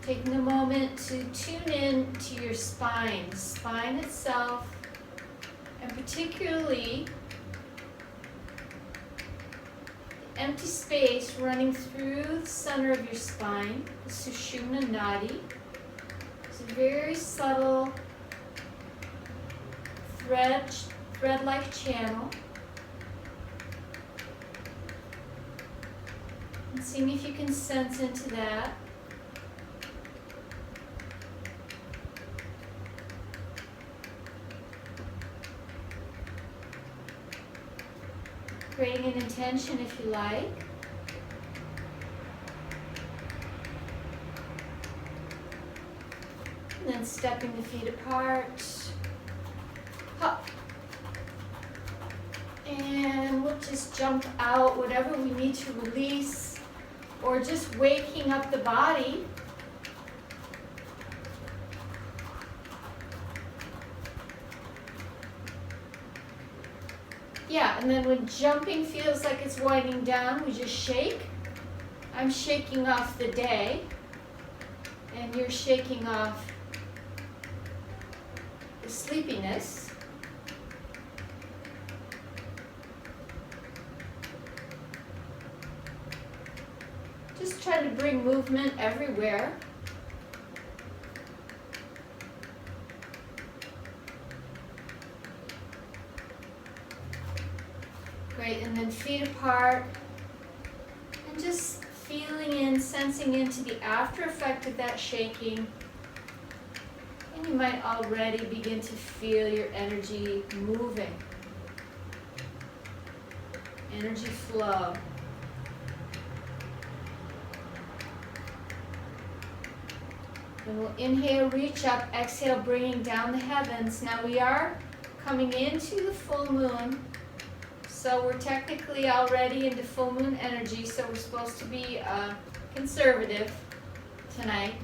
Taking a moment to tune in to your spine, the spine itself, and particularly the empty space running through the center of your spine, the Sushumna Nadi. It's a very subtle thread-like channel. And seeing if you can sense into that. Creating an intention if you like. And then stepping the feet apart. Hop. And we'll just jump out, whatever we need to release, or just waking up the body. Yeah, and then when jumping feels like it's winding down, we just shake. I'm shaking off the day, and you're shaking off the sleepiness. Just try to bring movement everywhere. Great, and then feet apart, and just feeling in, sensing into the after effect of that shaking. And you might already begin to feel your energy moving, energy flow. Then we'll inhale, reach up, exhale, bringing down the heavens. Now we are coming into the full moon. So we're technically already into full moon energy, so we're supposed to be conservative tonight.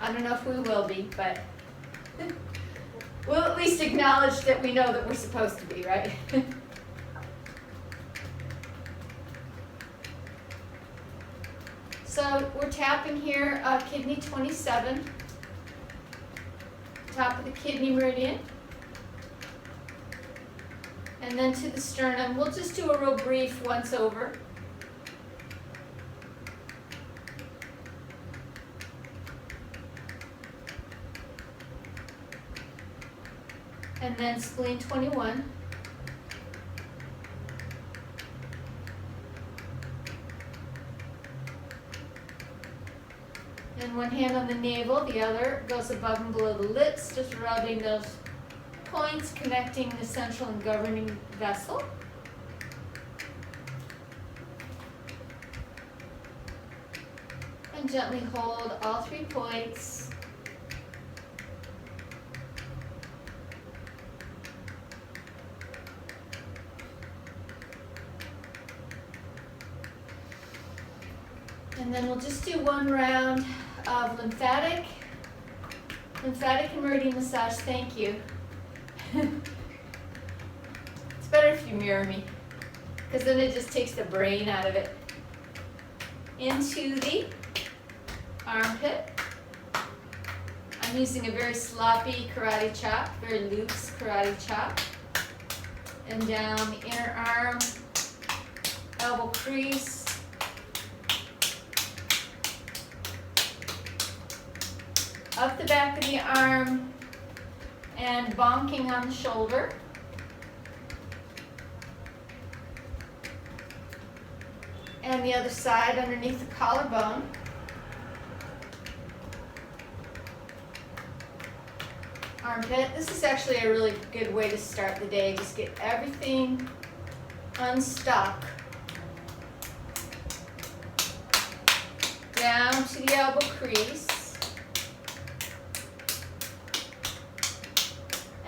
I don't know if we will be, but we'll at least acknowledge that we know that we're supposed to be, right? So we're tapping here, kidney 27, top of the kidney meridian. And then to the sternum. We'll just do a real brief once over. And then spleen 21. And one hand on the navel, the other goes above and below the lips, just rubbing those points, connecting the central and governing vessel. And gently hold all 3 points. And then we'll just do one round of lymphatic and meridian massage. Thank you. It's better if you mirror me, because then it just takes the brain out of it. Into the armpit. I'm using a very sloppy karate chop, very loose karate chop. And down the inner arm, elbow crease. Up the back of the arm, and bonking on the shoulder. And the other side underneath the collarbone. Armpit. This is actually a really good way to start the day. Just get everything unstuck. Down to the elbow crease.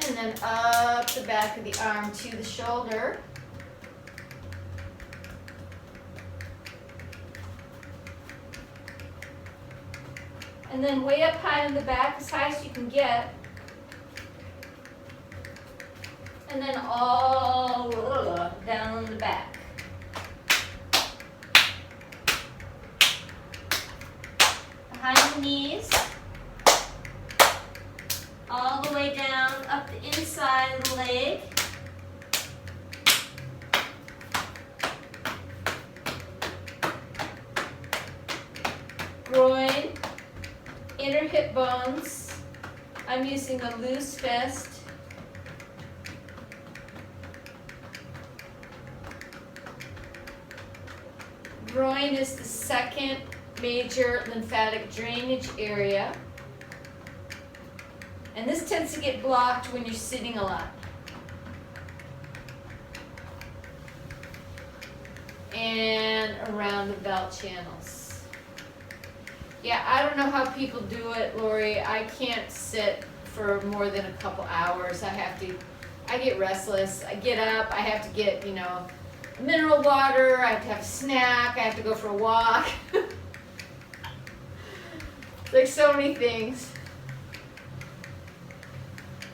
And then up the back of the arm to the shoulder. And then way up high on the back, as high as you can get. And then all down the back. The behind the knees, all the way down up the inside of the leg. Groin, inner hip bones. I'm using a loose fist. Groin is the second major lymphatic drainage area. And this tends to get blocked when you're sitting a lot. And around the belt channels. Yeah, I don't know how people do it, Lori. I can't sit for more than a couple hours. I get restless. I get up, I have to get, mineral water, I have to have a snack, I have to go for a walk. Like so many things.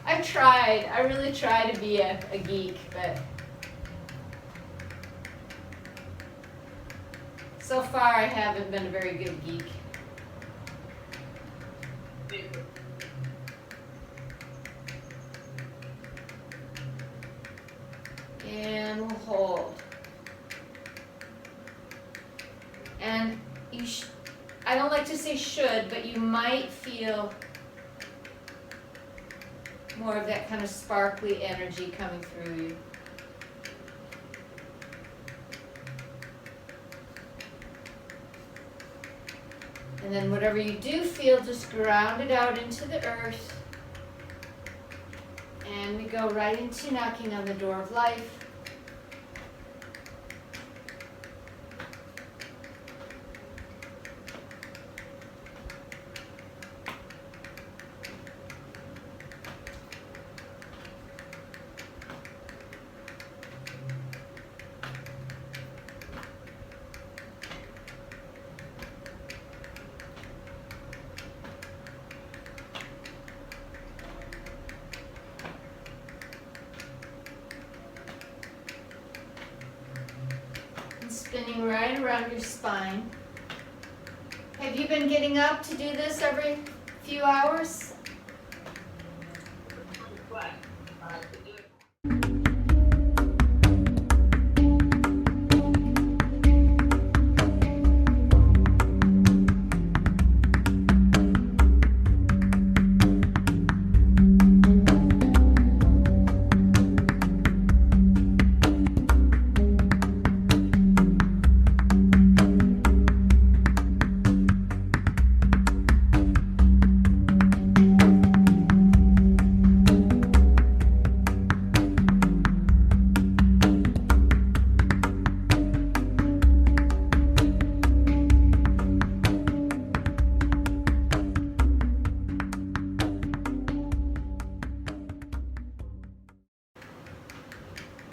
I really try to be a geek, but so far I haven't been a very good geek. And we'll hold. And I don't like to say should, but you might feel more of that kind of sparkly energy coming through you. And then whatever you do feel, just ground it out into the earth. And we go right into knocking on the door of life. Spinning right around your spine. Have you been getting up to do this every few hours?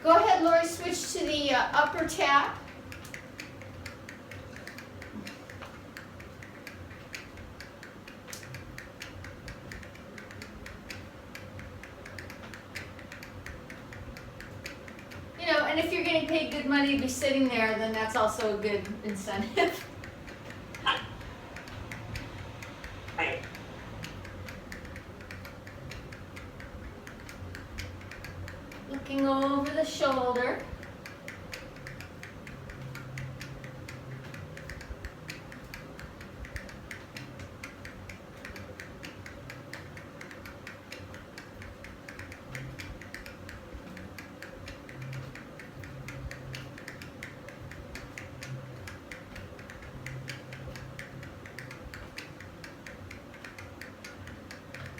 Go ahead, Lori, switch to the upper tap. And if you're getting paid good money to be sitting there, then that's also a good incentive. Right. Looking over the shoulder.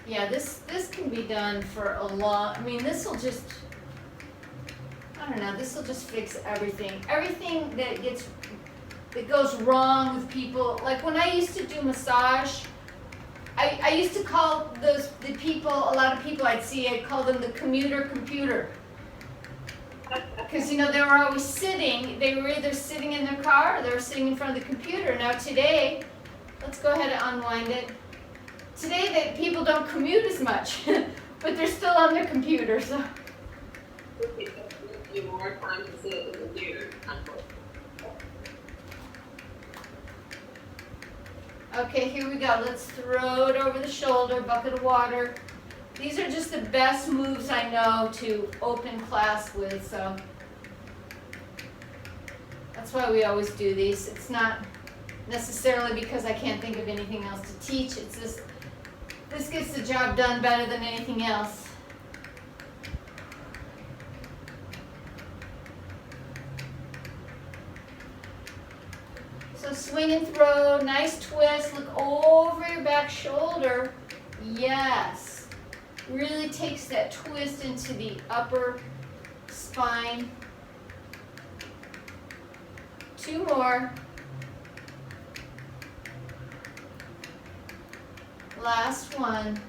Yeah, this can be done for a long, this will just, this will just fix everything. Everything that goes wrong with people. Like when I used to do massage, I used to call a lot of people I'd see, I'd call them the commuter. Because, they were always sitting, they were either sitting in their car or they were sitting in front of the computer. Now today, let's go ahead and unwind it. Today, people don't commute as much, but they're still on their computer, so. You more time to sit at the computer. Okay, here we go. Let's throw it over the shoulder, bucket of water. These are just the best moves I know to open class with, so that's why we always do these. It's not necessarily because I can't think of anything else to teach. It's just, this gets the job done better than anything else. So swing and throw, nice twist, look over your back shoulder. Yes. Really takes that twist into the upper spine. 2 more. Last one.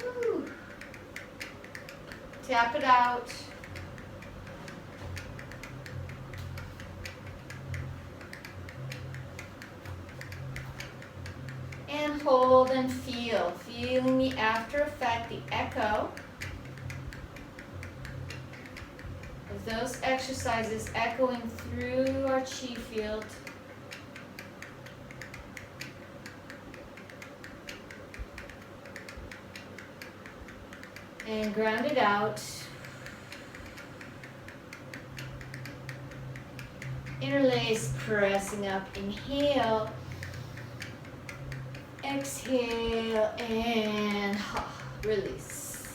Woo. Tap it out. And hold and feel. Feeling the after effect, the echo of those exercises echoing through our chi field. And ground it out. Interlace, pressing up. Inhale. Exhale and release.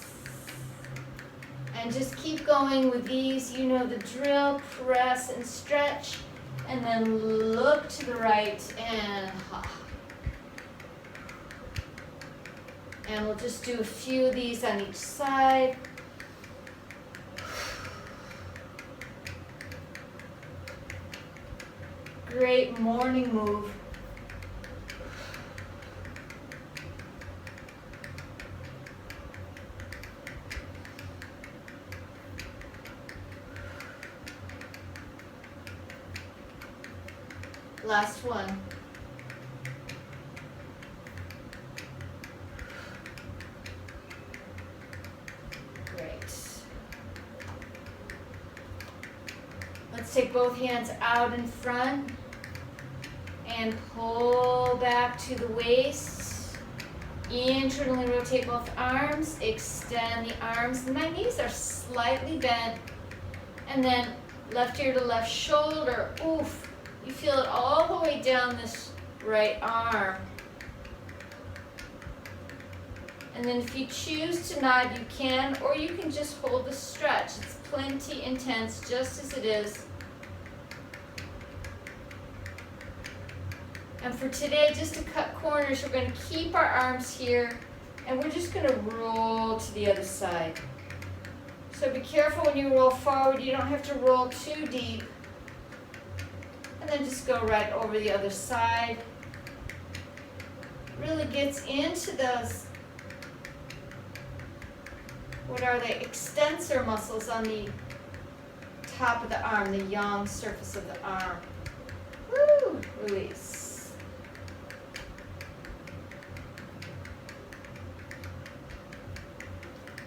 And just keep going with these. You know the drill. Press and stretch. And then look to the right and And we'll just do a few of these on each side. Great morning move. Last one. Great. Let's take both hands out in front and pull back to the waist. Internally rotate both arms, extend the arms. My knees are slightly bent. And then left ear to left shoulder. Oof. You feel it all the way down this right arm. And then if you choose to nod, you can, or you can just hold the stretch. It's plenty intense, just as it is. And for today, just to cut corners, we're going to keep our arms here, and we're just going to roll to the other side. So be careful when you roll forward. You don't have to roll too deep. And then just go right over the other side. Really gets into those, what are they, extensor muscles on the top of the arm, the yang surface of the arm. Woo! Release.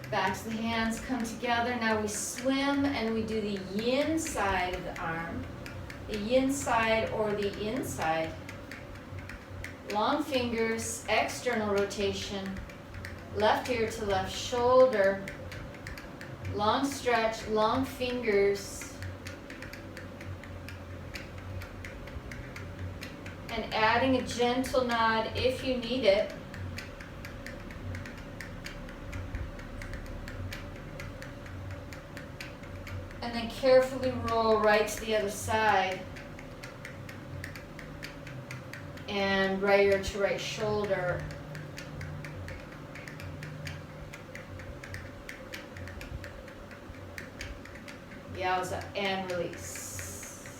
Backs of the hands come together. Now we swim and we do the yin side of the arm. The yin side or the inside. Long fingers, external rotation. Left ear to left shoulder. Long stretch, long fingers. And adding a gentle nod if you need it. And then carefully roll right to the other side. And right ear to right shoulder. Yowza, and release.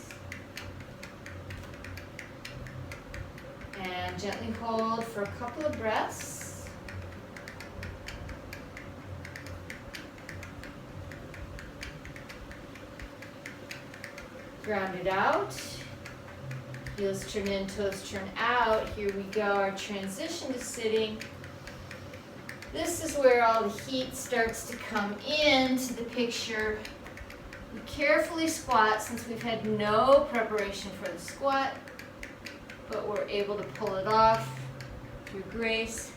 And gently hold for a couple of breaths. Ground it out. Heels turn in, toes turn out. Here we go, our transition to sitting. This is where all the heat starts to come into the picture. We carefully squat since we've had no preparation for the squat. but we're able to pull it off through grace.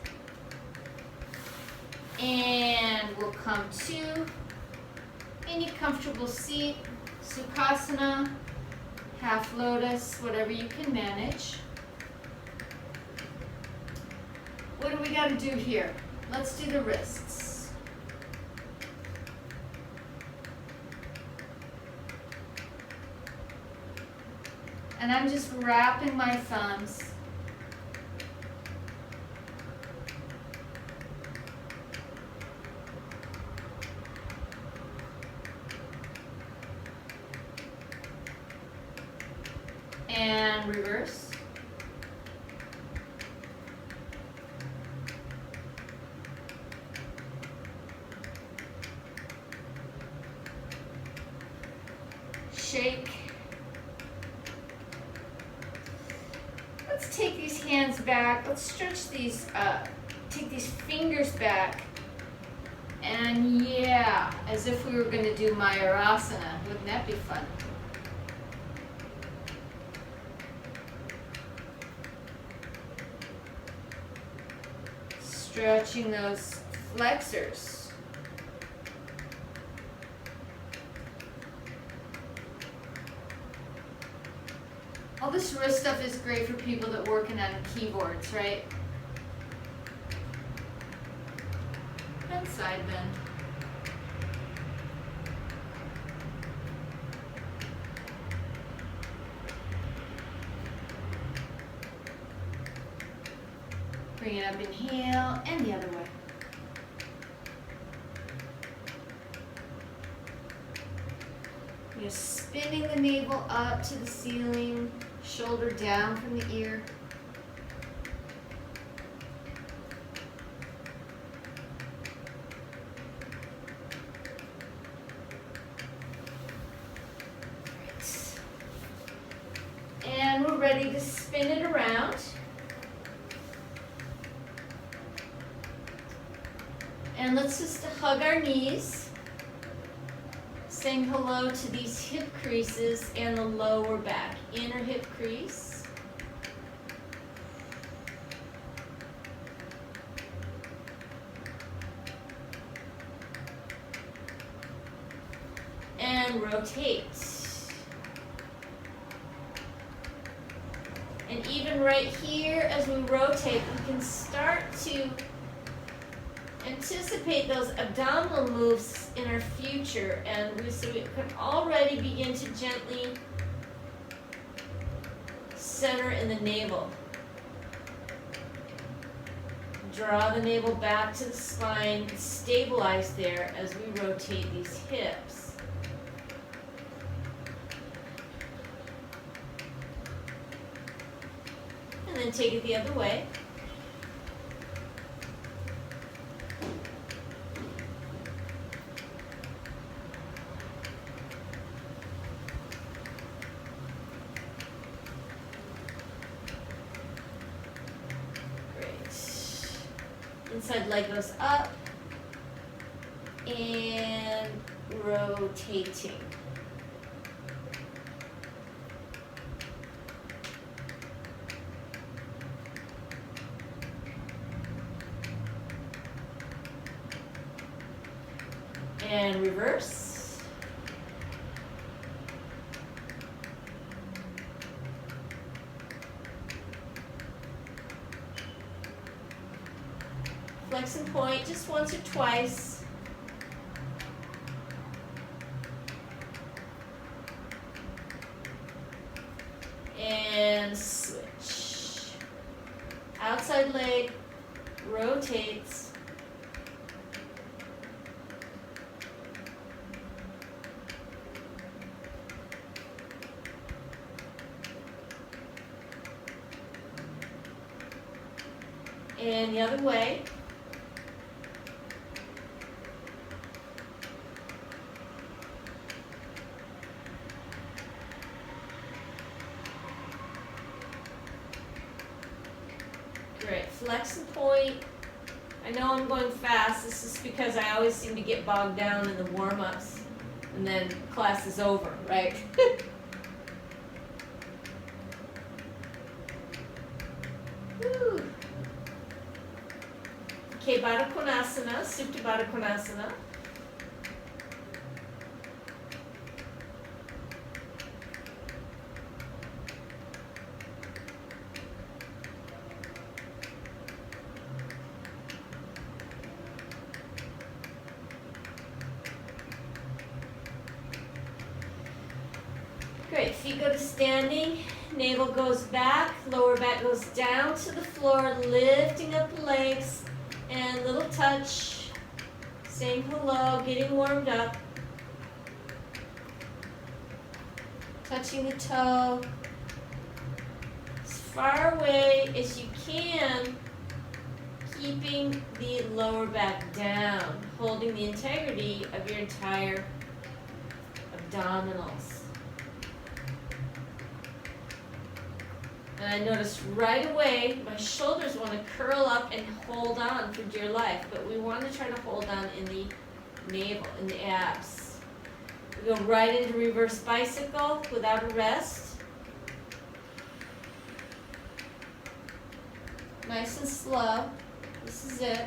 And we'll come to any comfortable seat, Sukhasana, half lotus, whatever you can manage. What do we got to do here? Let's do the wrists. And I'm just wrapping my thumbs and reverse. Shake. Let's take these hands back. Let's stretch these, take these fingers back. And yeah, as if we were going to do Mayurasana. Wouldn't that be fun? Stretching those flexors. All this wrist stuff is great for people that are working on keyboards, right? And side bend. Bring it up, inhale, and the other way. You're spinning the navel up to the ceiling, shoulder down from the ear. Great. And we're ready to spin it around. And let's just hug our knees, saying hello to these hip creases and the lower back. Inner hip crease. And rotate. And even right here, as we rotate, we can start to anticipate those abdominal moves in our future, and so we can already begin to gently center in the navel. Draw the navel back to the spine, stabilize there as we rotate these hips. And then take it the other way. Inside leg goes up and rotating. And reverse. Flex and point just once or twice. And switch. Outside leg rotates. And the other way. Great, flex and point. I know I'm going fast. This is because I always seem to get bogged down in the warm-ups and then class is over, right? Okay, Baddha Konasana, Supta Baddha Konasana. Great, feet go to standing, navel goes back, lower back goes down to the floor, lifting up the legs, and little touch, saying hello, getting warmed up. Touching the toe, as far away as you can, keeping the lower back down, holding the integrity of your entire abdominals. And I noticed right away my shoulders want to curl up and hold on for dear life, but we want to try to hold on in the navel, in the abs. We go right into reverse bicycle without a rest. Nice and slow. This is it.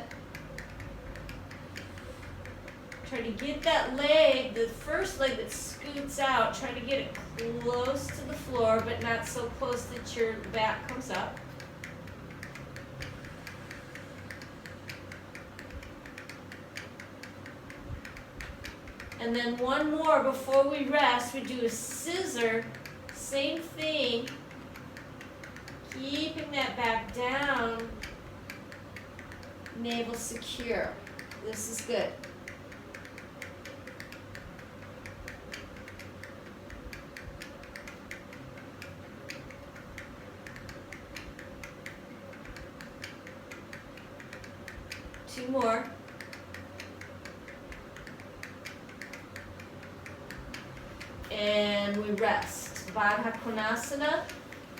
Try to get that leg, the first leg that scoots out, try to get it close to the floor, but not so close that your back comes up. And then one more before we rest, we do a scissor, same thing, keeping that back down, navel secure. This is good. Two more. And we rest. Baddha Konasana,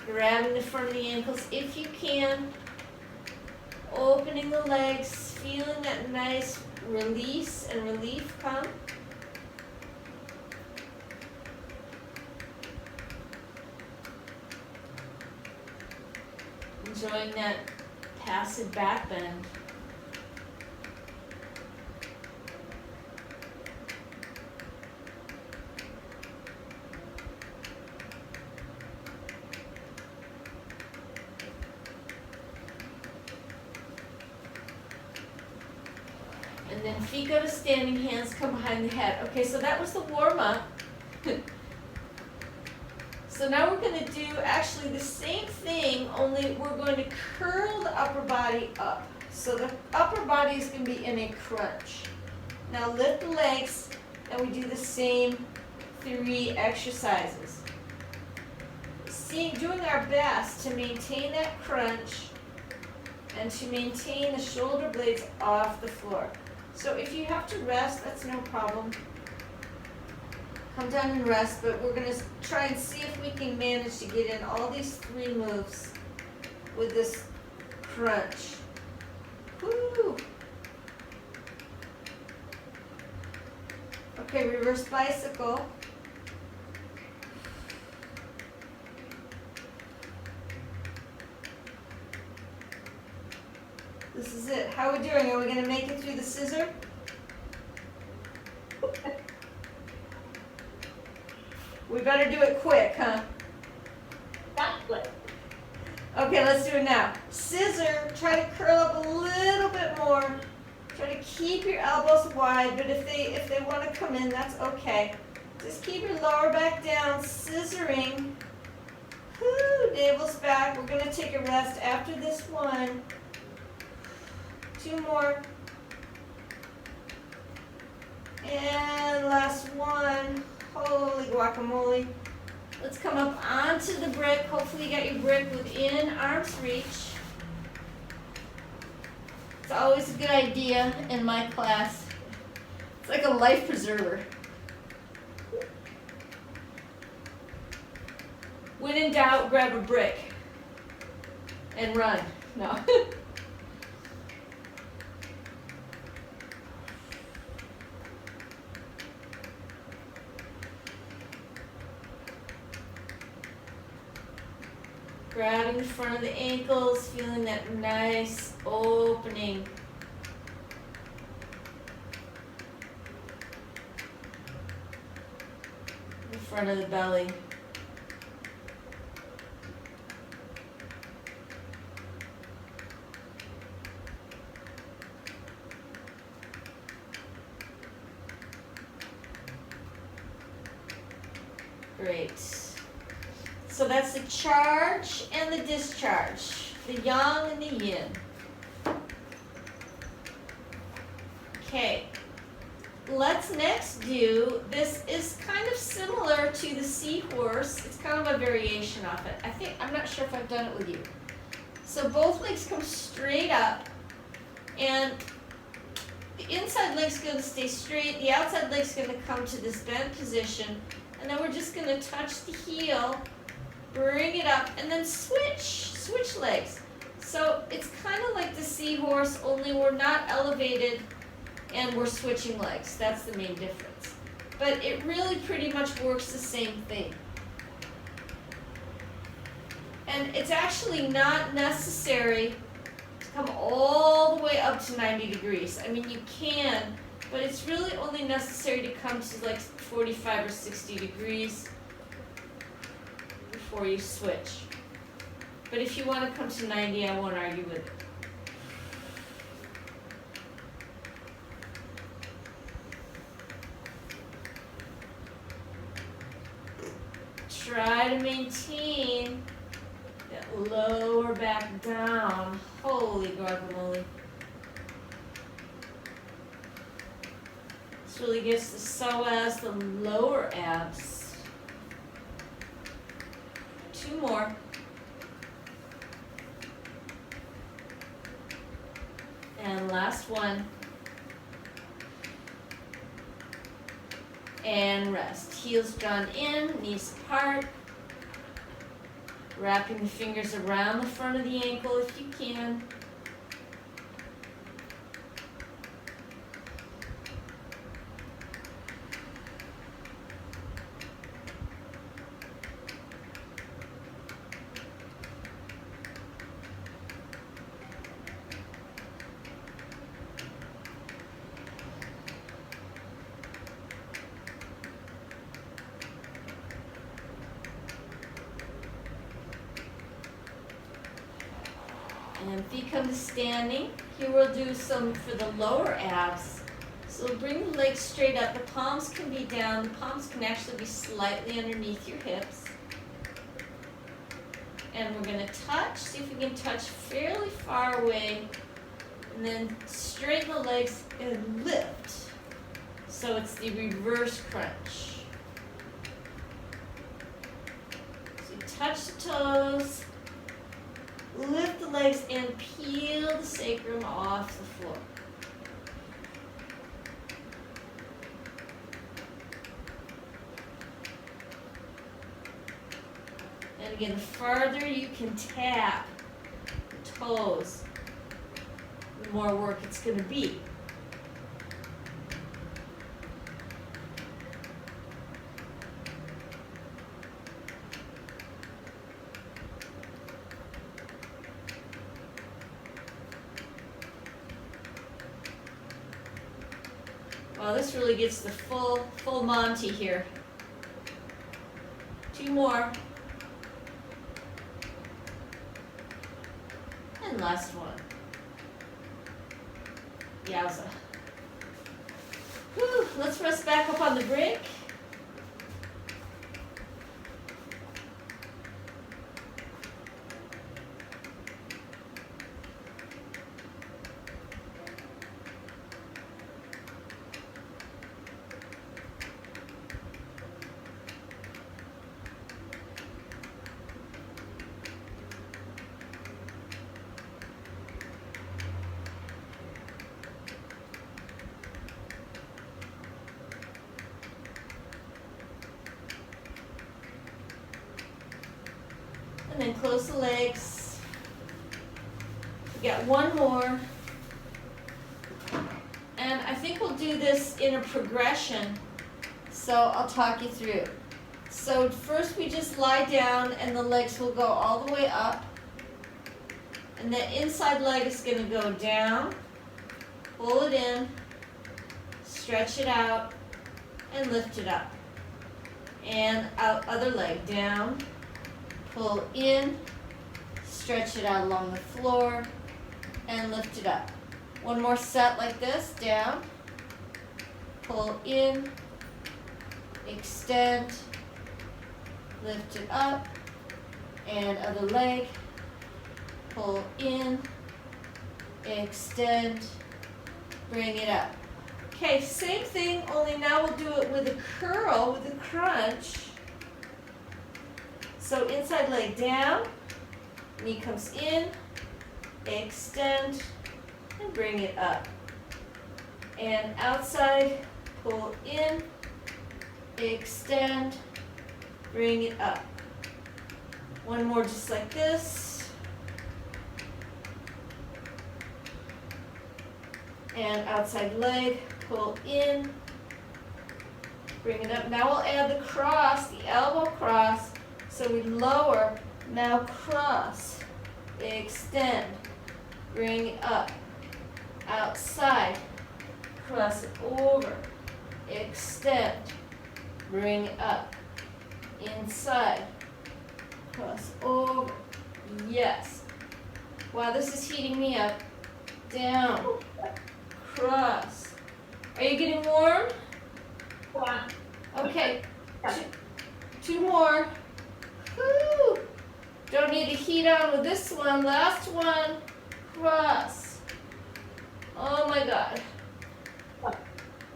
grabbing the front of the ankles if you can, opening the legs, feeling that nice release and relief come. Enjoying that passive back bend. And then feet go to standing, hands come behind the head. Okay, so that was the warm-up. So now we're going to do actually the same thing, only we're going to curl the upper body up. So the upper body is going to be in a crunch. Now lift the legs, and we do the same 3 exercises. Doing our best to maintain that crunch and to maintain the shoulder blades off the floor. So if you have to rest, that's no problem. Come down and rest, but we're going to try and see if we can manage to get in all these 3 moves with this crunch. Woo! Okay, reverse bicycle. This is it. How are we doing? Are we going to make it through the scissor? We better do it quick, huh? That's good. Okay, let's do it now. Scissor, try to curl up a little bit more. Try to keep your elbows wide, but if they want to come in, that's okay. Just keep your lower back down, scissoring. Whoo, navel's back. We're going to take a rest after this one. 2 more. And last one. Holy guacamole. Let's come up onto the brick. Hopefully you got your brick within arm's reach. It's always a good idea in my class. It's like a life preserver. When in doubt, grab a brick and run. No. Grabbing the front of the ankles, feeling that nice opening front of the belly. Great. So that's the charge and the discharge, the yang and the yin. Okay, let's next do, this is kind of similar to the seahorse. It's kind of a variation of it. I'm not sure if I've done it with you. So both legs come straight up, and the inside leg's going to stay straight, the outside leg's going to come to this bent position, and then we're just going to touch the heel, bring it up, and then switch legs. So it's kind of like the seahorse, only we're not elevated and we're switching legs. That's the main difference. But it really pretty much works the same thing. And it's actually not necessary to come all the way up to 90 degrees. I mean, you can, but it's really only necessary to come to like 45 or 60 degrees before you switch. But if you want to come to 90, I won't argue with it. Try to maintain that lower back down. Holy guacamole. This really gets the psoas, the lower abs. 2 more. And last one. And rest. Heels drawn in, knees apart. Wrapping the fingers around the front of the ankle if you can. And feet come to standing. Here we'll do some for the lower abs. So bring the legs straight up. The palms can be down. The palms can actually be slightly underneath your hips. And we're going to touch. See if we can touch fairly far away. And then straighten the legs and lift. So it's the reverse crunch. So you touch the toes. Lift the legs and peel the sacrum off the floor. And again, the farther you can tap the toes, the more work it's going to be. Wow, this really gets the full Monty here. 2 more. And last one. Yowza. Whew, let's rest back up on the brink. And then close the legs. We got 1 more. And I think we'll do this in a progression. So I'll talk you through. So first we just lie down and the legs will go all the way up. And the inside leg is going to go down. Pull it in. Stretch it out. And lift it up. and out, other leg, down, pull in, stretch it out along the floor, and lift it up. One more set like this, down, pull in, extend, lift it up, and other leg, pull in, extend, bring it up. Okay, same thing, only now we'll do it with a curl, with a crunch. So inside leg down, knee comes in, extend, and bring it up. And outside, pull in, extend, bring it up. One more just like this. And outside leg, pull in, bring it up. Now we'll add the cross, the elbow cross. So we lower, now cross, extend, bring it up, outside, cross it over, extend, bring it up, inside, cross over, yes. Wow, this is heating me up. Down, cross. Are you getting warm? Yeah. Okay, two more. Woo! Don't need to heat on with this one. Last one, cross. Oh my God.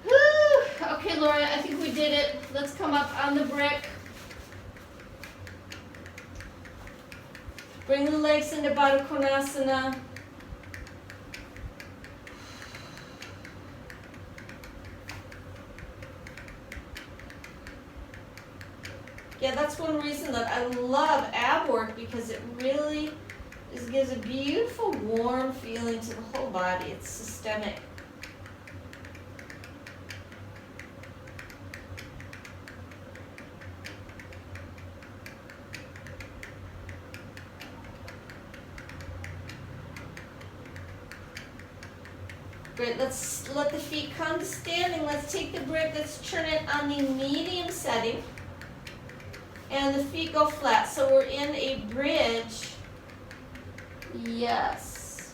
Woo! Okay, Laura, I think we did it. Let's come up on the brick. Bring the legs into Baddha Konasana. Yeah, that's one reason that I love ab work, because it really gives a beautiful warm feeling to the whole body. It's systemic. Great, let's let the feet come to standing. Let's take the brick, let's turn it on the medium setting. And the feet go flat, so we're in a bridge. Yes.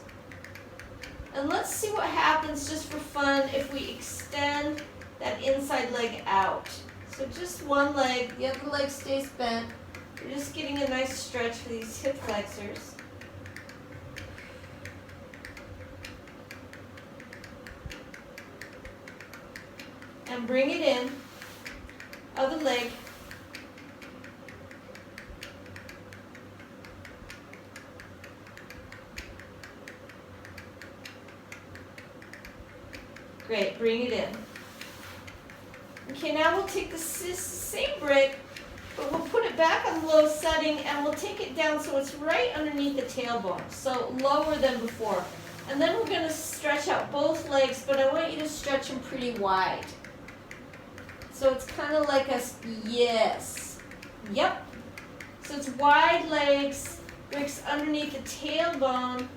And let's see what happens just for fun if we extend that inside leg out. So just one leg, the other leg stays bent. We're just getting a nice stretch for these hip flexors. And bring it in, other leg. Great, bring it in. Okay, now we'll take the same brick, but we'll put it back on the low setting and we'll take it down so it's right underneath the tailbone, so lower than before. And then we're going to stretch out both legs, but I want you to stretch them pretty wide. So it's kind of like a, yes, yep. So it's wide legs, bricks underneath the tailbone.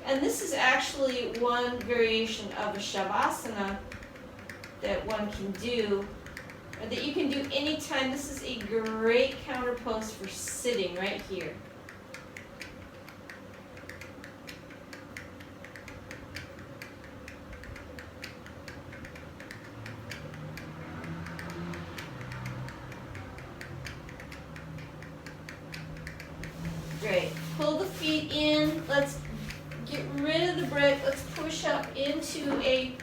And this is actually one variation of a Shavasana that one can do, or that you can do anytime. This is a great counter pose for sitting right here. Great. Pull the feet in. Let's get rid of the brick. Let's push up into a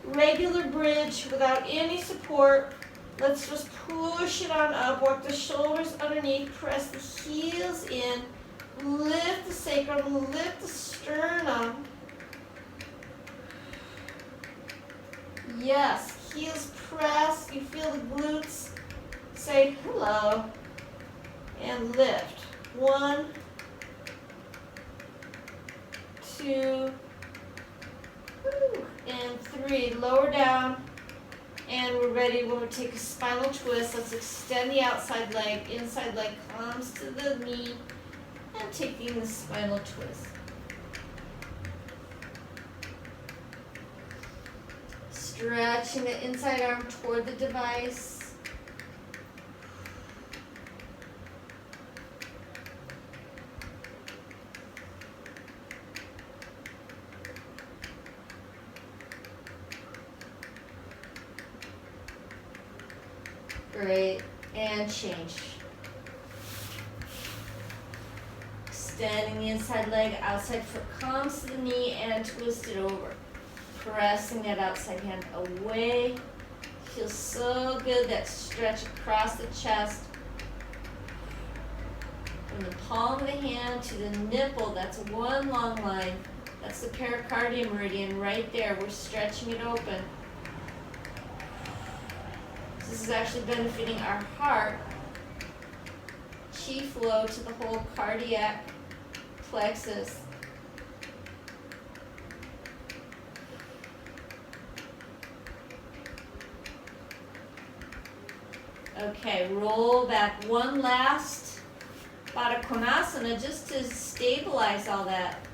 regular bridge without any support. Let's just push it on up. Walk the shoulders underneath. Press the heels in. Lift the sacrum. Lift the sternum. Yes. Heels press. You feel the glutes. Say hello. And lift. 1, 2, and 3. Lower down, and we're ready. We'll take a spinal twist. Let's extend the outside leg. Inside leg comes to the knee, and taking the spinal twist. Stretching the inside arm toward the device. Great. And change. Extending the inside leg, outside foot comes to the knee and twist it over. Pressing that outside hand away. Feels so good, that stretch across the chest. From the palm of the hand to the nipple, that's one long line. That's the pericardium meridian right there. We're stretching it open. This is actually benefiting our heart. Chi flow to the whole cardiac plexus. Okay, roll back. One last Baddha Konasana just to stabilize all that.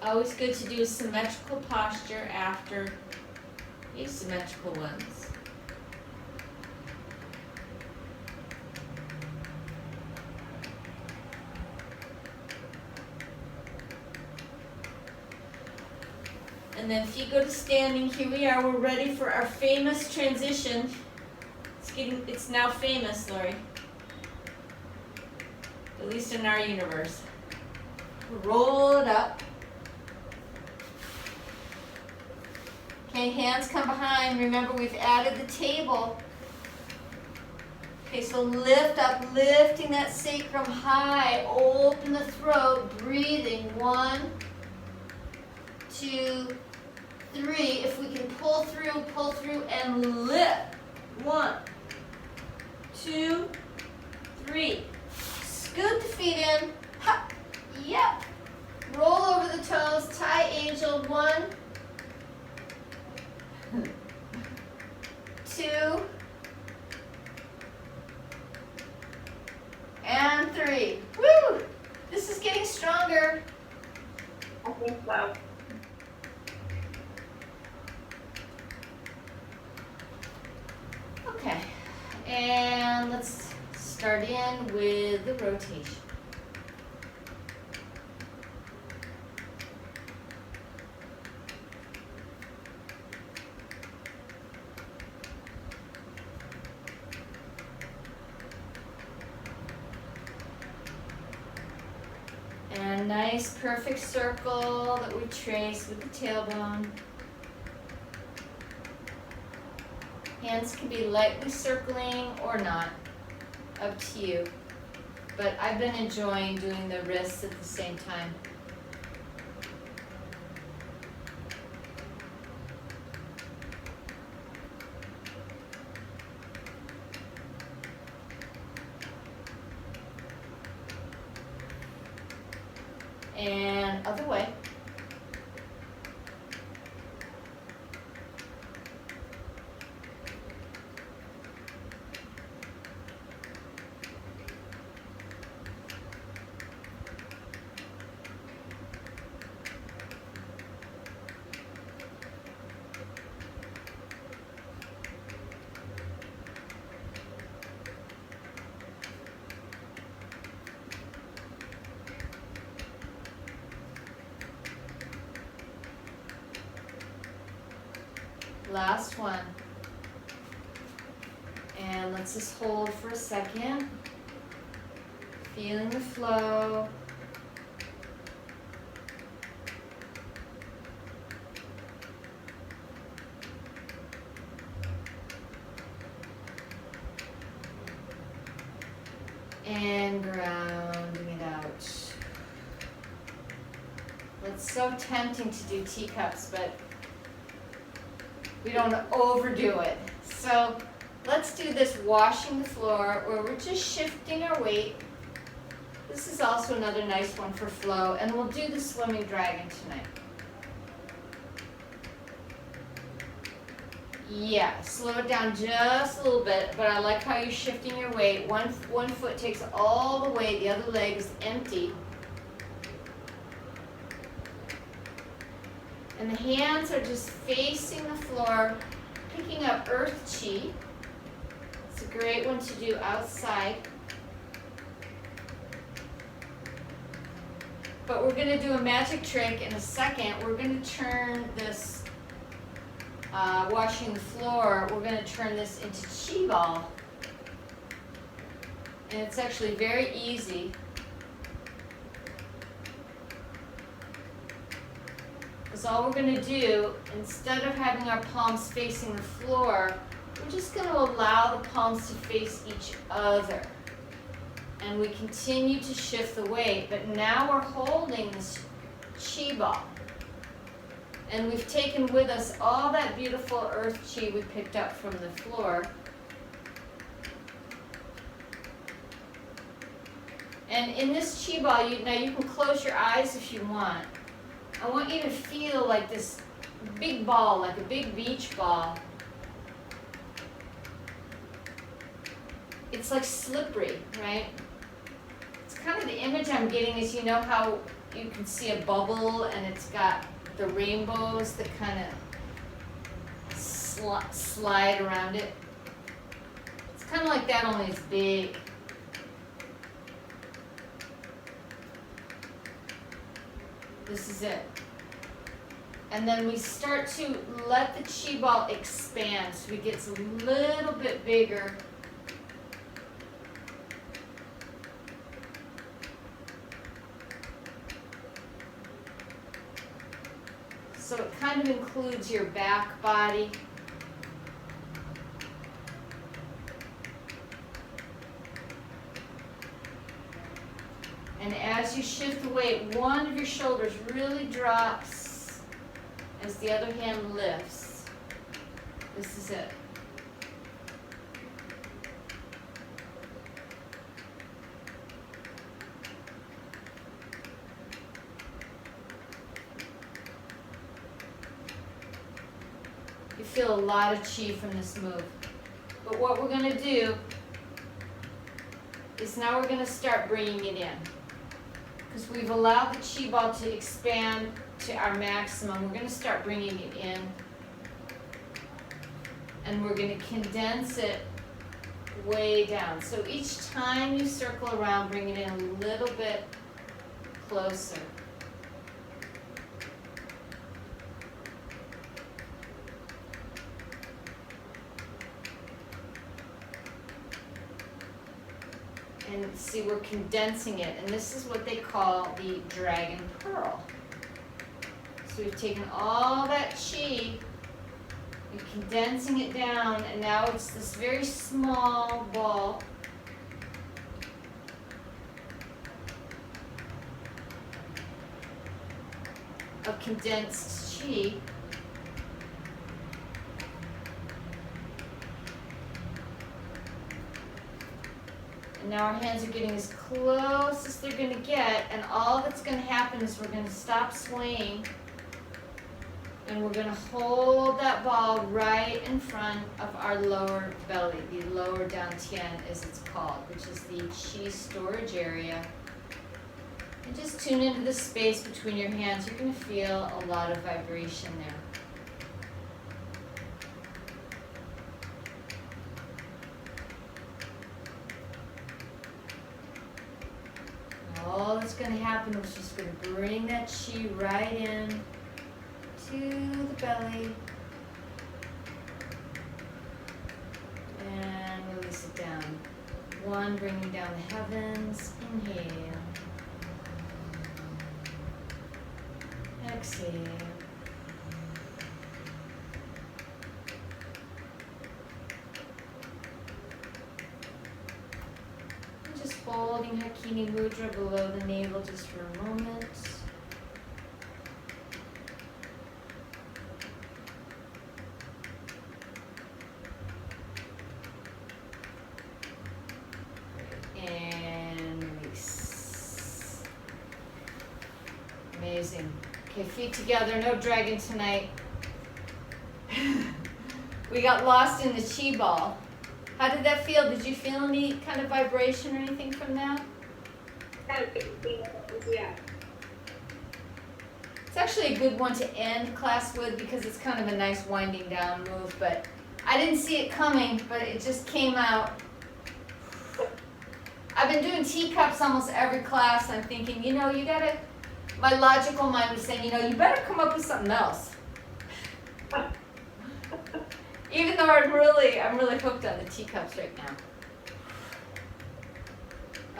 Always good to do a symmetrical posture after asymmetrical ones. And then if you go to standing, here we are, we're ready for our famous transition. It's now famous, Lori. At least in our universe. Roll it up. Okay, hands come behind. Remember, we've added the table. Okay, so lift up, lifting that sacrum high. Open the throat, breathing. 1, 2, 3. If we can pull through, and lift. 1, 2, 3. Scoot the feet in. Ha. Yep. Roll over the toes. Tie angel. 1, 2, and 3. Woo! This is getting stronger. I think so. Okay, and let's start in with the rotation. And nice perfect circle that we trace with the tailbone. Hands can be lightly circling or not, up to you. But I've been enjoying doing the wrists at the same time. And other way. Last one. And let's just hold for a second. Feeling the flow. And grounding it out. It's so tempting to do teacups, but we don't overdo it. So let's do this washing the floor where we're just shifting our weight. This is also another nice one for flow, and we'll do the swimming dragon tonight. Yeah, slow it down just a little bit, but I like how you're shifting your weight. One foot takes all the weight, the other leg is empty. And the hands are just facing the floor, picking up earth chi. It's a great one to do outside. But we're going to do a magic trick in a second. We're going to turn this washing the floor, we're going to turn this into Qi ball. And it's actually very easy. Because all we're going to do, instead of having our palms facing the floor, we're just going to allow the palms to face each other. And we continue to shift the weight, but now we're holding this Qi ball. And we've taken with us all that beautiful earth Qi we picked up from the floor. And in this Qi ball, now you can close your eyes if you want. I want you to feel like this big ball, like a big beach ball. It's like slippery, right? It's kind of the image I'm getting is, you know how you can see a bubble and it's got the rainbows that kind of slide around it. It's kind of like that, only it's big. This is it. And then we start to let the Qi ball expand so it gets a little bit bigger. So it kind of includes your back body. And as you shift the weight, one of your shoulders really drops as the other hand lifts. This is it. You feel a lot of Qi from this move. But what we're going to do is now we're going to start bringing it in. Because we've allowed the Qi ball to expand to our maximum, we're going to start bringing it in. And we're going to condense it way down. So each time you circle around, bring it in a little bit closer. And see, we're condensing it, and this is what they call the dragon pearl. So we've taken all that Qi, we're condensing it down, and now it's this very small ball. Of condensed Qi. And now our hands are getting as close as they're going to get, and all that's going to happen is we're going to stop swaying, and we're going to hold that ball right in front of our lower belly, the lower dantian as it's called, which is the Qi storage area. And just tune into the space between your hands. You're going to feel a lot of vibration there. All that's going to happen is just going to bring that Qi right in to the belly and release it down. One, bringing down the heavens. Inhale. Exhale. Holding Hakini Mudra below the navel just for a moment. And release. Amazing. Okay, feet together, no dragon tonight. We got lost in the Qi ball. How did that feel? Did you feel any kind of vibration or anything from that? Yeah. It's actually a good one to end class with because it's kind of a nice winding down move, but I didn't see it coming, but it just came out. I've been doing teacups almost every class. I'm thinking, you know, you gotta, my logical mind was saying, you know, you better come up with something else. Even though I'm really hooked on the teacups right now.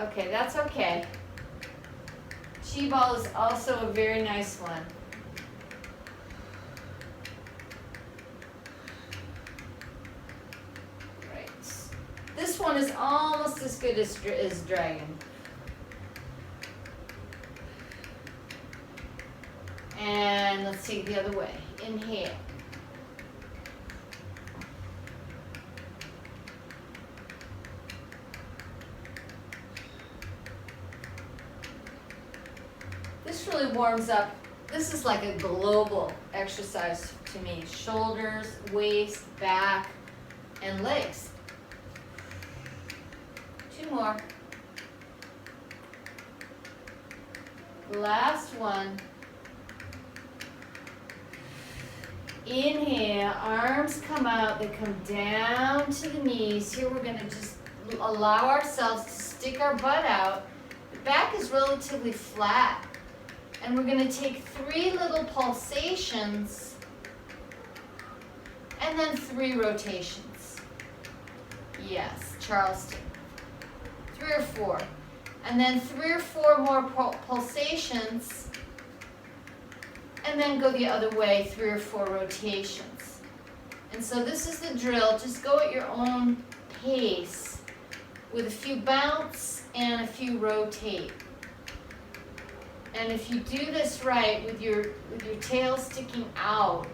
Okay, that's okay. Chi ball is also a very nice one. Right. This one is almost as good as dragon. And let's take it the other way. Inhale. This really warms up. This is like a global exercise to me. Shoulders, waist, back, and legs. 2 more. Last one. Inhale, arms come out, they come down to the knees. Here we're going to just allow ourselves to stick our butt out. The back is relatively flat. And we're going to take 3 little pulsations and then 3 rotations. Yes, Charleston. 3 or 4. And then 3 or 4 more pulsations. And then go the other way, 3 or 4 rotations. And so this is the drill. Just go at your own pace with a few bounce and a few rotate. And if you do this right with your tail sticking out,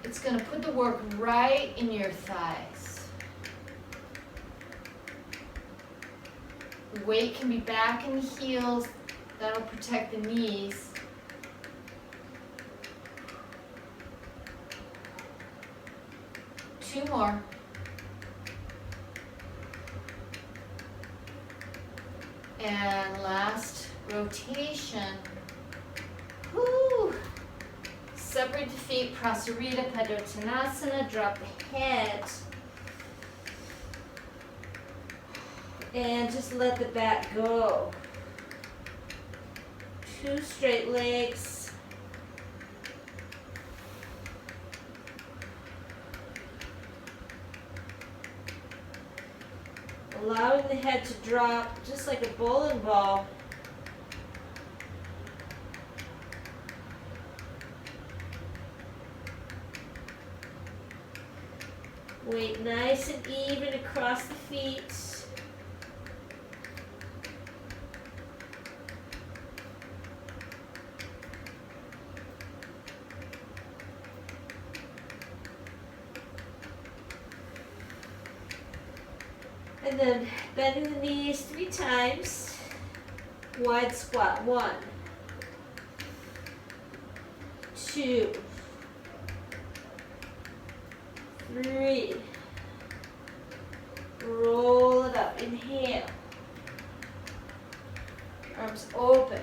it's going to put the work right in your thighs. The weight can be back in the heels. That'll protect the knees. Two more. And last rotation. Woo! Separate the feet, Prasarita Padottanasana, drop the head. And just let the back go. 2 straight legs. Allowing the head to drop just like a bowling ball. Weight nice and even across the feet. And then bending the knees 3 times. Wide squat. 1, 2, 3. Roll it up. Inhale. Arms open.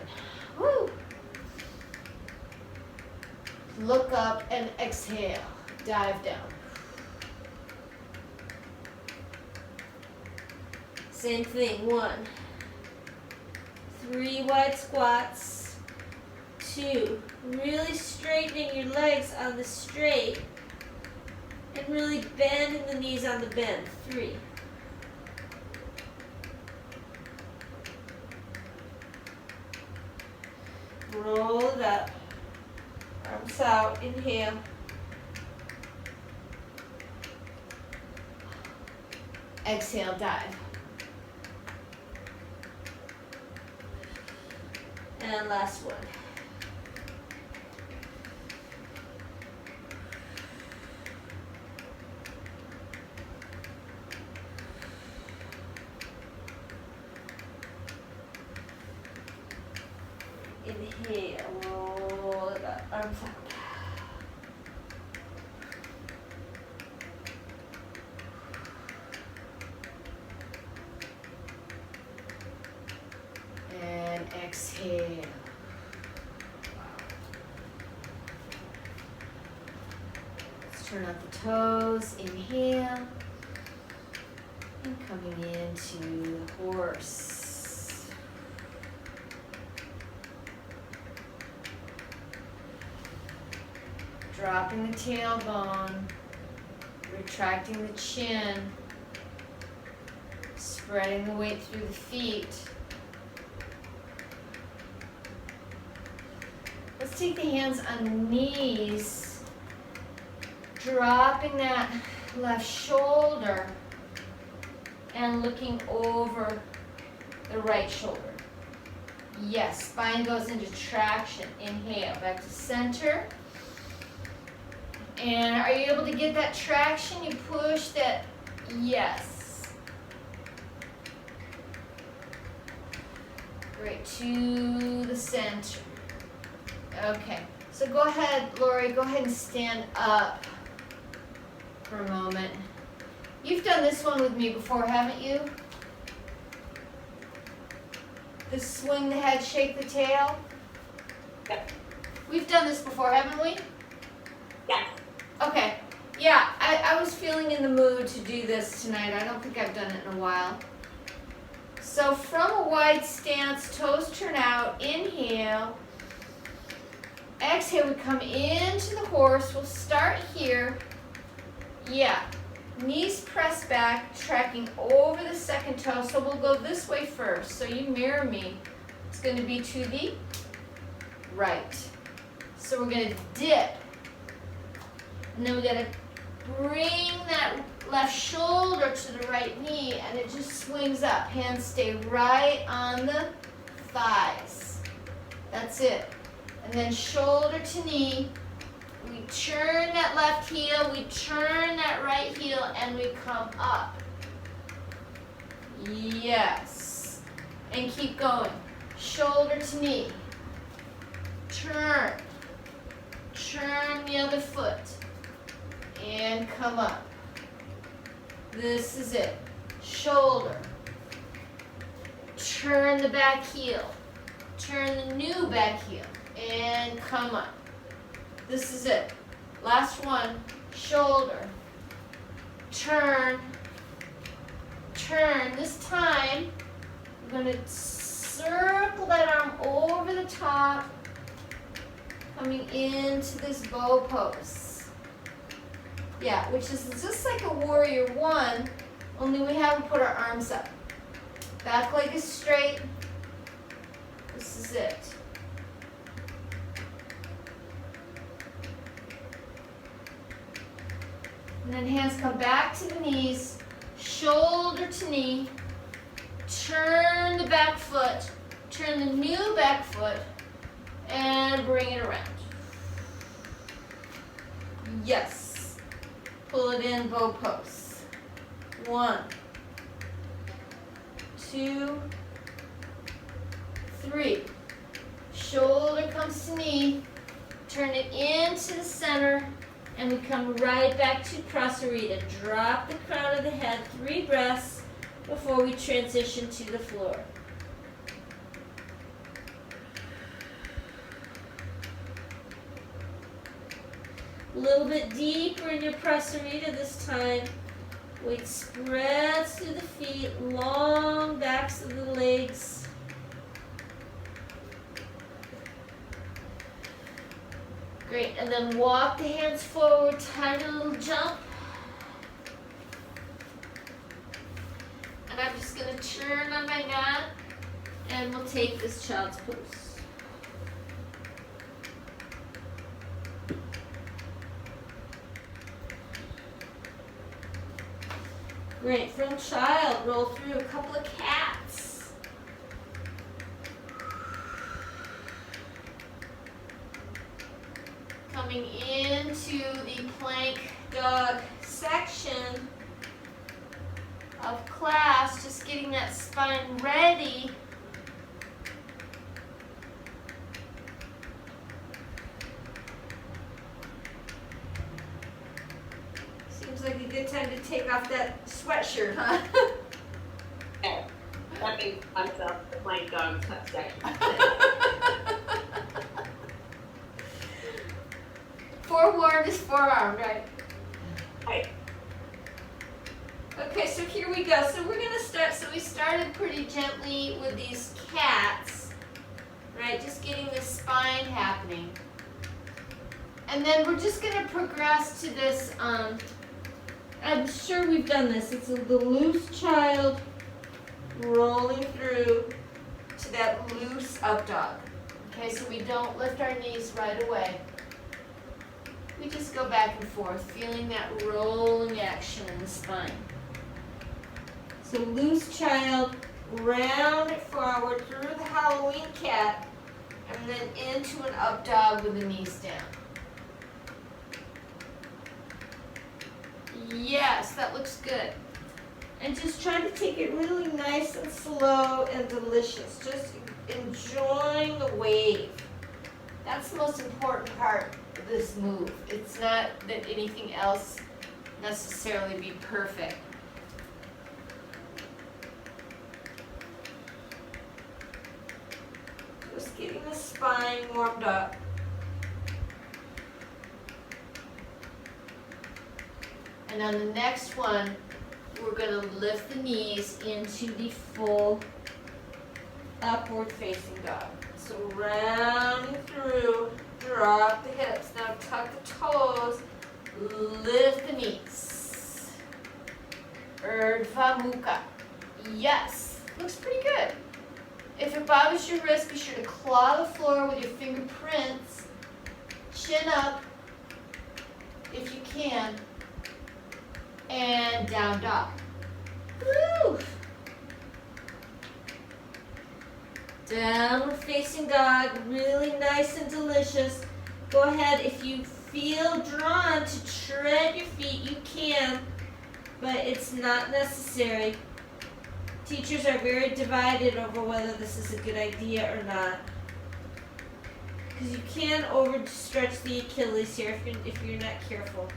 Woo. Look up and exhale. Dive down. Same thing. 1, 3 wide squats. 2, really straightening your legs on the straight and really bending the knees on the bend. 3. Roll it up. Arms out. Inhale. Exhale, dive. And last one. Inhale, roll it up, arms out. And exhale. Let's turn out the toes, inhale. And coming into the horse. Dropping the tailbone, retracting the chin, spreading the weight through the feet. Let's take the hands on the knees, dropping that left shoulder and looking over the right shoulder. Yes, spine goes into traction. Inhale, back to center. And are you able to get that traction? You push that, yes. Great, to the center. Okay, so go ahead, Lori, go ahead and stand up for a moment. You've done this one with me before, haven't you? The swing the head, shake the tail. Yep. We've done this before, haven't we? Yes. Okay. Yeah, I was feeling in the mood to do this tonight. I don't think I've done it in a while. So from a wide stance, toes turn out, inhale. Exhale, we come into the horse. We'll start here. Yeah. Knees press back, tracking over the second toe. So we'll go this way first. So you mirror me. It's going to be to the right. So we're going to dip. And then we got to bring that left shoulder to the right knee, and it just swings up. Hands stay right on the thighs. That's it. And then shoulder to knee. We turn that left heel, we turn that right heel, and we come up. Yes. And keep going. Shoulder to knee. Turn. Turn the other foot. And come up. This is it. Shoulder. Turn the back heel. Turn the new back heel. And come up. This is it. Last one. Shoulder. Turn. Turn. This time, we're going to circle that arm over the top, coming into this bow pose. Yeah, which is just like a warrior one, only we haven't put our arms up. Back leg is straight. This is it. And then hands come back to the knees, shoulder to knee, turn the back foot, turn the new back foot, and bring it around. Yes. Pull it in, bow pose. 1, 2, 3. Shoulder comes to knee, turn it into the center, and we come right back to Prasarita. Drop the crown of the head, 3 breaths before we transition to the floor. A little bit deeper in your Prasarita this time. Weight spreads through the feet, long backs of the legs. Great, and then walk the hands forward, tiny little jump. And I'm just going to turn on my mat, and we'll take this child's pose. Great, from child, roll through a couple of cats. Coming into the plank dog section of class, just getting that spine ready. Seems like a good time to take off that sweatshirt, huh? Okay. That makes myself the plank dog section. Forewarned is forearmed, right? Right. Okay, so here we go. So we're going to start, so we started pretty gently with these cats, right? Just getting the spine happening. And then we're just gonna progress to this, I'm sure we've done this. It's the loose child rolling through to that loose up dog. okay, so we don't lift our knees right away. We just go back and forth, feeling that rolling action in the spine. So loose child, round it forward through the Halloween cat, And then into an up dog with the knees down. Yes, that looks good. and just try to take it really nice and slow and delicious. Just enjoying the wave. That's the most important part of this move. It's not that anything else necessarily be perfect. Just getting the spine warmed up. And on the next one, we're going to lift the knees into the full Upward facing dog. So rounding through, drop the hips. Now tuck the toes, lift the knees. Urdhva Mukha. Yes, looks pretty good. If it bothers your wrist, be sure to claw the floor with your fingerprints. Chin up, if you can. And down dog. Woo! downward facing dog, really nice and delicious. Go ahead, if you feel drawn to tread your feet, you can, but it's not necessary. Teachers are very divided over whether this is a good idea or not. Because you can overstretch the Achilles here if you're not careful.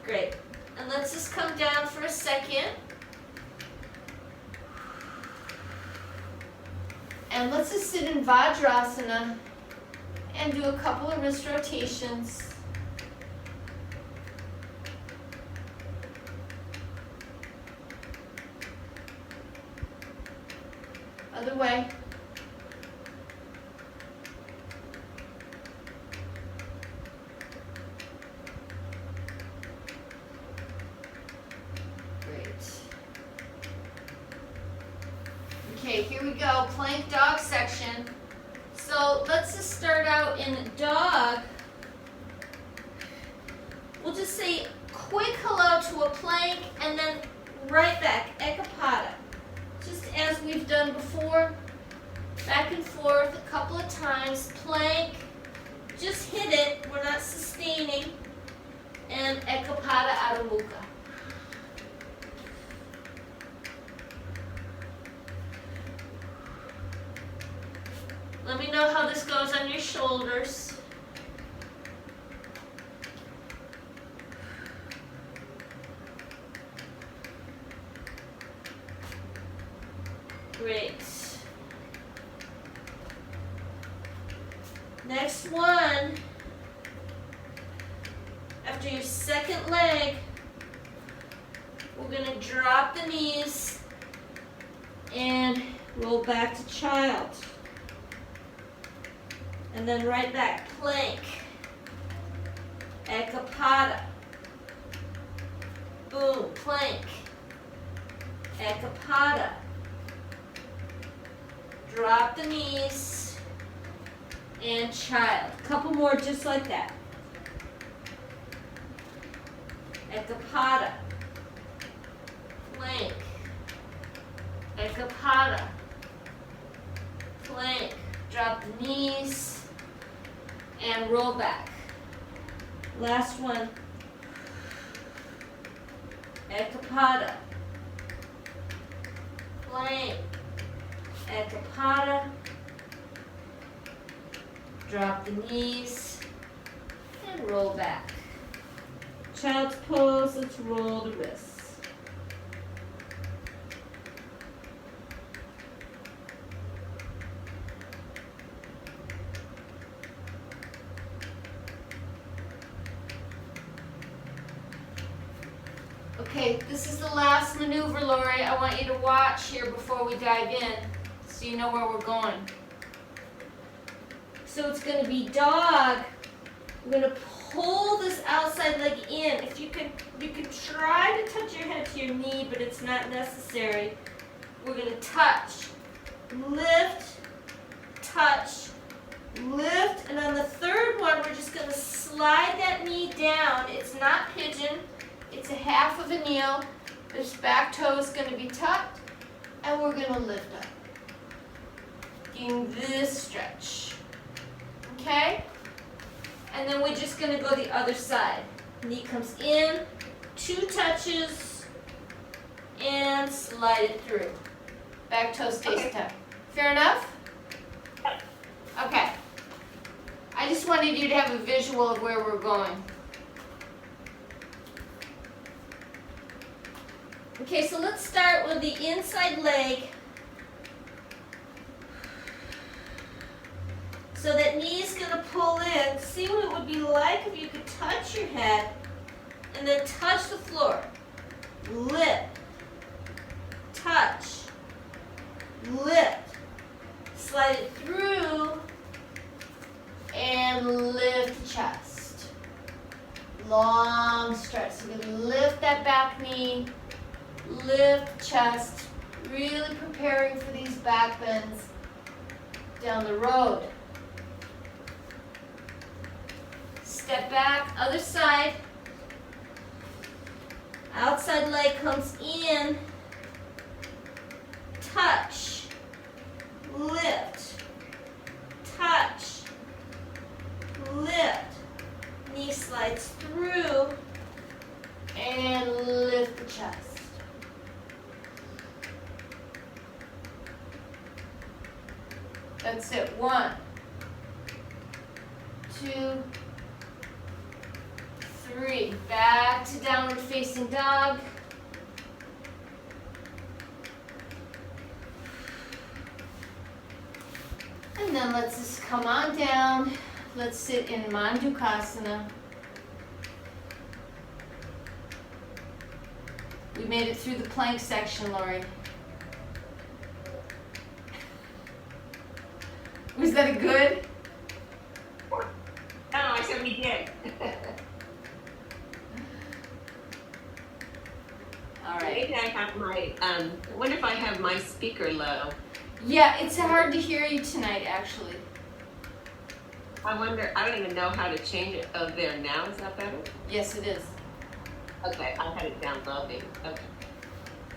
Great. And let's just come down for a second. And let's just sit in Vajrasana and do a couple of wrist rotations. Other way. Great. Okay, here we go, plank dog section. So let's just start out in dog. We'll just say quick hello to a plank and then right back, Ekapada. Just as we've done before, back and forth a couple of times, plank, just hit it, we're not sustaining, and Ekapada Adho Mukha. Let me know how this goes on your shoulders. Great. Next one, after your second leg, we're going to drop the knees and roll back to child. And then right back, plank, Ekapada, boom, plank, Ekapada. Drop the knees and child. Couple more just like that. Ekapada. Plank. Ekapada. Plank. Drop the knees and roll back. Last one. Ekapada. Plank. Ekapada, drop the knees, and roll back. Child's pose, let's roll the wrists. Okay, this is the last maneuver, Lori. I want you to watch here before we dive in, so you know where we're going. So it's going to be dog. I'm going to pull this outside leg in. If you can try to touch your head to your knee, but it's not necessary. We're going to touch, lift, touch, lift, and on the third one, we're just going to slide that knee down. It's not pigeon. It's a half of a kneel. This back toe is going to be tucked, and we're going to lift up. Getting this stretch. Okay? And then we're just going to go the other side. Knee comes in, 2 touches, and slide it through. Back toe stays tucked. Fair enough? Okay. I just wanted you to have a visual of where we're going. Okay, so let's start with the inside leg. So that knee is going to pull in. See what it would be like if you could touch your head and then touch the floor. Lift, touch, lift, slide it through, and lift the chest. Long stretch. So you're going to lift that back knee, lift the chest, really preparing for these back bends down the road. Step back, other side. Outside leg comes in. Touch, lift, touch, lift. Knee slides through and lift the chest. That's it. 1, 2, 3. Back to downward facing dog. And then let's just come on down. Let's sit in Mandukasana. We made it through the plank section, Lori. Was that a good? No, I said we did. All right. Maybe I have my, I wonder if I have my speaker low. Yeah, it's hard to hear you tonight, actually. I wonder, I don't even know how to change it. Oh, there now, is that better? Yes, it is. Okay, I had it down low, maybe. Okay.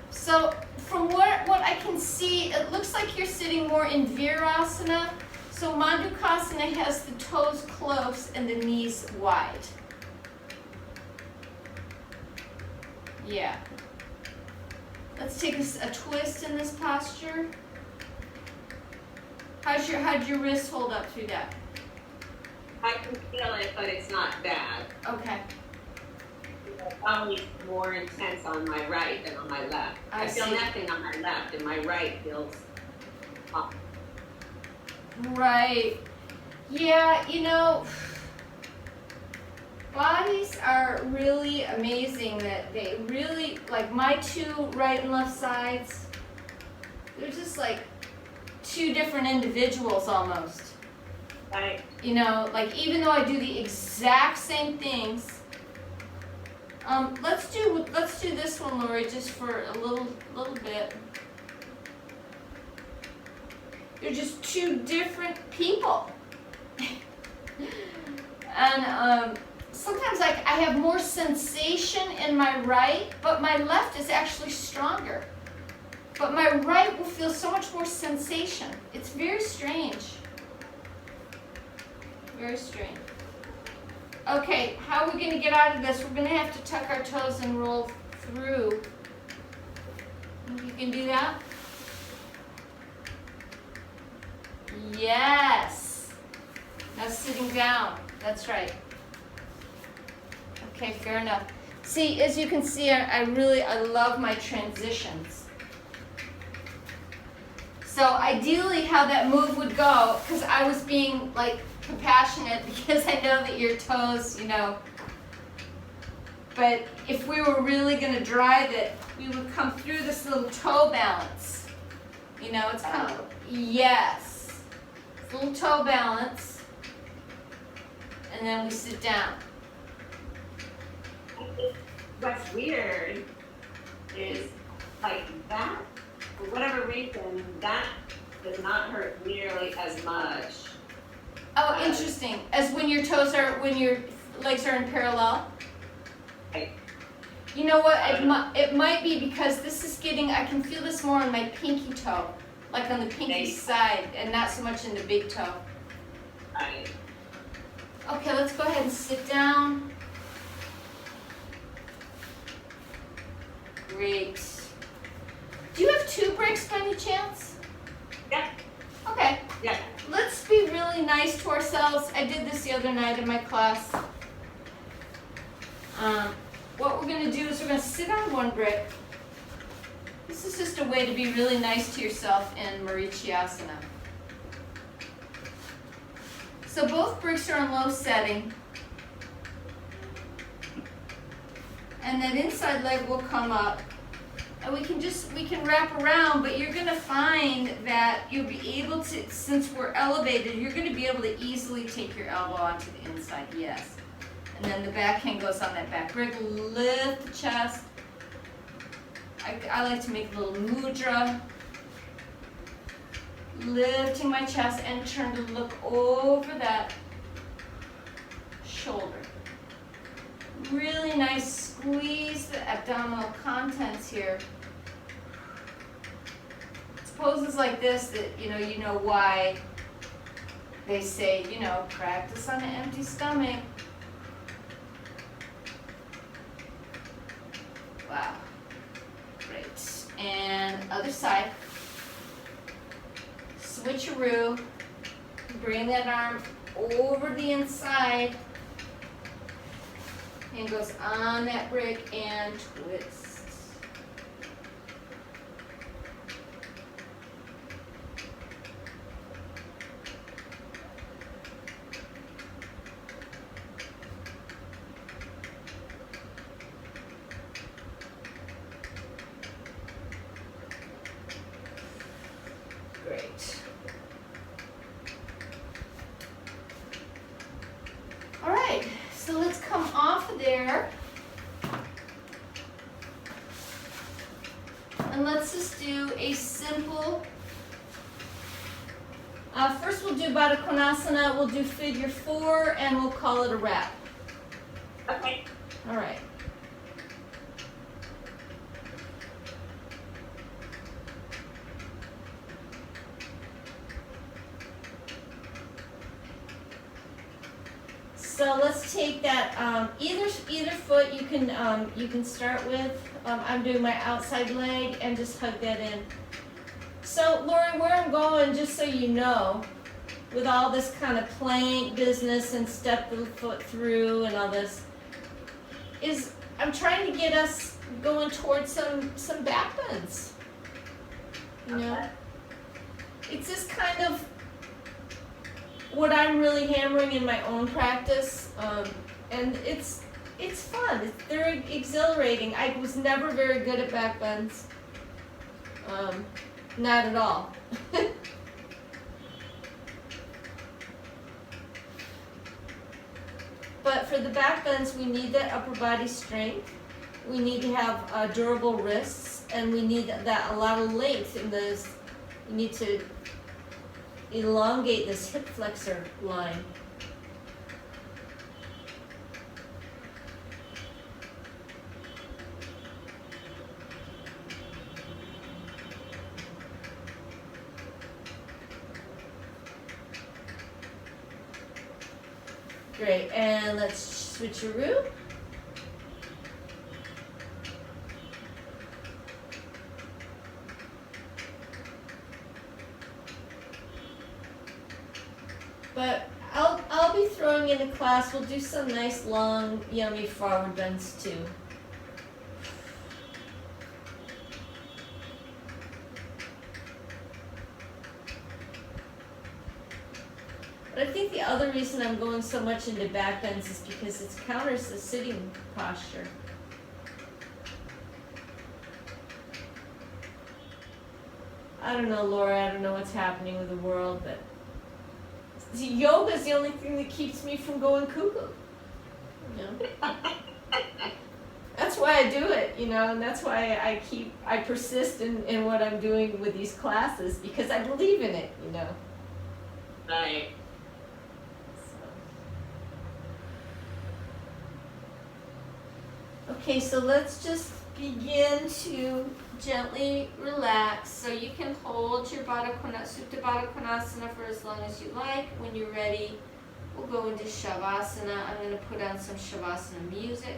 So from what I can see, it looks like you're sitting more in Virasana. So Mandukasana has the toes close and the knees wide. Yeah. Let's take a twist in this posture. How'd your wrist hold up through that? I can feel it, but it's not bad. Okay. It's always more intense on my right than on my left. I feel see. nothing on my left, and my right feels off. Right. Yeah, you know, bodies are really amazing that they really, like my 2 right and left sides, they're just like 2 different individuals almost. Right. You know, like even though I do the exact same things, let's do this one, Lori, just for a little bit. They're just 2 different people. And sometimes like I have more sensation in my right, but my left is actually stronger. But my right will feel so much more sensation. It's very strange. Very strange. Okay, how are we going to get out of this? We're going to have to tuck our toes and roll through. Think you can do that? Yes. Now sitting down. That's right. Okay, fair enough. See, as you can see, I love my transitions. So ideally how that move would go, because I was being like compassionate because I know that your toes, you know, but if we were really going to drive it, we would come through this little toe balance. You know, it's kind of, yes. Little toe balance. and then we sit down. What's weird is like that, for whatever reason, that does not hurt nearly as much. Oh, interesting. As when your legs are in parallel? Right. You know what, it might be because this is I can feel this more on my pinky toe, like on the pinky side, and not so much in the big toe. Right. Okay, let's go ahead and sit down. Great. Do you have 2 breaks by any chance? Yeah. Okay. Yeah. Let's be really nice to ourselves. I did this the other night in my class. What we're going to do is we're going to sit on 1 brick. This is just a way to be really nice to yourself in Asana. So both bricks are in low setting. And that inside leg will come up. And we can wrap around, but you're gonna find that you'll be able to, since we're elevated, you're gonna be able to easily take your elbow onto the inside, yes. And then the backhand goes on that back brick, lift the chest. I like to make a little mudra. Lifting my chest and turn to look over that shoulder. Really nice, squeeze the abdominal contents here. It's poses like this that you know why they say, practice on an empty stomach. Wow. Great. And other side. Switcheroo. Bring that arm over the inside. And goes on that brick and twist. Great. All right, so let's come off of there. And let's just do a simple, first we'll do Baddha Konasana, we'll do figure 4, and we'll call it a wrap. Okay. All right. So let's take that, either foot you can start with. I'm doing my outside leg and just hug that in. So Lori, where I'm going, just so you know, with all this kind of plank business and step the foot through and all this, is I'm trying to get us going towards some back bends. You know? Okay. It's just kind of what I'm really hammering in my own practice, and it's fun. They're exhilarating. I was never very good at back bends, not at all. But for the back bends, we need that upper body strength. We need to have durable wrists, and we need a lot of length in those. You need to elongate this hip flexor line. Great, and let's switcheroo. But I'll be throwing in a class. We'll do some nice long, yummy forward bends too. But I think the other reason I'm going so much into back bends is because it counters the sitting posture. I don't know, Laura, I don't know what's happening with the world, but yoga is the only thing that keeps me from going cuckoo. You know? That's why I do it, you know, and that's why I persist in what I'm doing with these classes, because I believe in it, you know. Right. Okay, so let's just begin to gently relax. So you can hold your Supta Baddha Konasana for as long as you like. When you're ready, we'll go into Shavasana. I'm going to put on some Shavasana music.